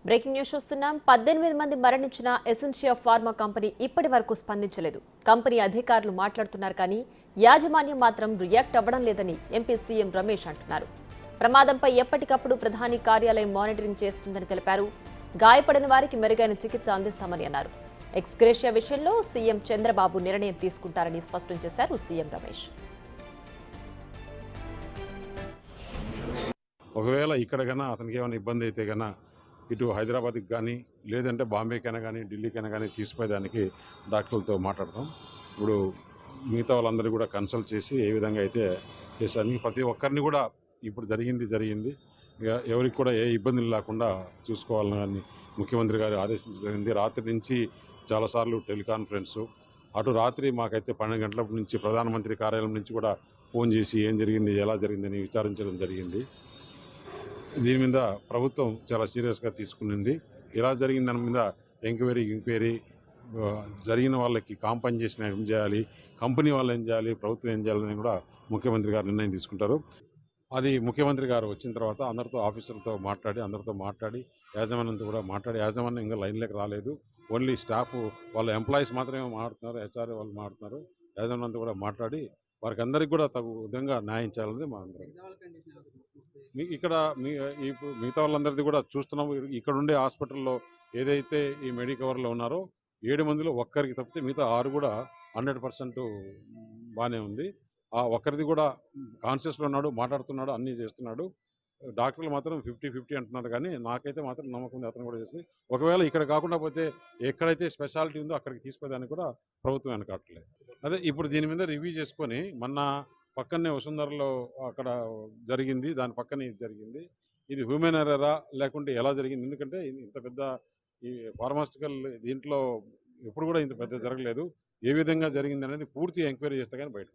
Breaking news చూస్తున్నాం. 18 మంది మరణించిన ఎసెన్షియా ఫార్మా కంపెనీ ఇప్పటి వరకు స్పందించలేదు. కంపెనీ అధికారులు మాట్లాడుతున్నారు కానీ యాజమాన్యం మాత్రం రియాక్ట్ అవ్వడం లేదని ఎంపీ సీఎం రమేష్ అంటున్నారు. ప్రమాదంపై ఎప్పటికప్పుడు ప్రధాని కార్యాలయం మానిటరింగ్ చేస్తుందని తెలిపారు. గాయపడిన వారికి మెరుగైన చికిత్స అందిస్తామని అన్నారు. ఎక్స్గ్రేషియా విషయంలో సీఎం చంద్రబాబు నిర్ణయం తీసుకుంటారని స్పష్టం చేశారు సీఎం రమేష్. ఒకవేళ ఇక్కడ కన్నా అతనికి ఏమైనా ఇబ్బంది అయితే కన్నా ఇటు హైదరాబాద్కి కానీ లేదంటే బాంబేకైనా కానీ ఢిల్లీకైనా కానీ తీసిపోయేదానికి డాక్టర్లతో మాట్లాడతాం. ఇప్పుడు మిగతా వాళ్ళందరూ కూడా కన్సల్ట్ చేసి ఏ విధంగా అయితే చేశాను ప్రతి ఒక్కరిని కూడా ఇప్పుడు జరిగింది ఎవరికి కూడా ఏ ఇబ్బందులు లేకుండా చూసుకోవాలని ముఖ్యమంత్రి గారు ఆదేశించడం జరిగింది. రాత్రి నుంచి చాలాసార్లు టెలికాన్ఫరెన్సు అటు రాత్రి మాకైతే 12 గంటల నుంచి ప్రధానమంత్రి కార్యాలయం నుంచి కూడా ఫోన్ చేసి ఏం జరిగింది ఎలా జరిగిందని విచారించడం జరిగింది. దీని మీద ప్రభుత్వం చాలా సీరియస్గా తీసుకునింది. ఇలా జరిగిన దాని మీద ఎంక్వైరీ జరిగిన వాళ్ళకి కాంపన్సేషన్ ఏం చేయాలి, కంపెనీ వాళ్ళు ఏం చేయాలి, ప్రభుత్వం ఏం చేయాలని కూడా ముఖ్యమంత్రి గారు నిర్ణయం తీసుకుంటారు. అది ముఖ్యమంత్రి గారు వచ్చిన తర్వాత అందరితో ఆఫీసర్లతో మాట్లాడి యాజమాన్యంతో కూడా మాట్లాడి, యాజమాన్యం ఇంకా లైన్లోకి రాలేదు, ఓన్లీ స్టాఫ్ వాళ్ళ ఎంప్లాయీస్ మాత్రమే మాట్లాడుతున్నారు, హెచ్ఆర్ఏ వాళ్ళు మాట్లాడుతున్నారు. యాజమాన్యంతో కూడా మాట్లాడి వారికి అందరికీ కూడా తగు విధంగా న్యాయం చేయాలని మా అందరం ఇక్కడ ఇప్పుడు మిగతా వాళ్ళందరిది కూడా చూస్తున్నాము. ఇక్కడ ఉండే హాస్పిటల్లో ఏదైతే ఈ మెడికవర్లో ఉన్నారో 7 మందిలో ఒక్కరికి తప్పితే మిగతా 6 కూడా 100% బాగానే ఉంది. ఆ ఒక్కరిది కూడా కాన్షియస్లో ఉన్నాడు, మాట్లాడుతున్నాడు, అన్నీ చేస్తున్నాడు. డాక్టర్లు మాత్రం 50-50 అంటున్నారు కానీ నాకైతే మాత్రం నమ్మకం ఉంది అతను కూడా చేస్తుంది. ఒకవేళ ఇక్కడ కాకుండా పోతే ఎక్కడైతే స్పెషాలిటీ ఉందో అక్కడికి తీసుకుపోయేదానికి కూడా ప్రభుత్వం వెనకాడట్లేదు. అదే ఇప్పుడు దీని మీద రివ్యూ చేసుకొని మొన్న పక్కనే వసుంధరలో అక్కడ జరిగింది, దాని పక్కనే ఇది జరిగింది. ఇది హ్యూమన్ ఎర్రరా లేకుంటే ఎలా జరిగింది? ఎందుకంటే ఇంత పెద్ద ఈ ఫార్మాస్యూటికల్ దీంట్లో ఎప్పుడు కూడా ఇంత పెద్ద జరగలేదు. ఏ విధంగా జరిగింది అనేది పూర్తి ఎంక్వైరీ చేస్తే కానీ బయట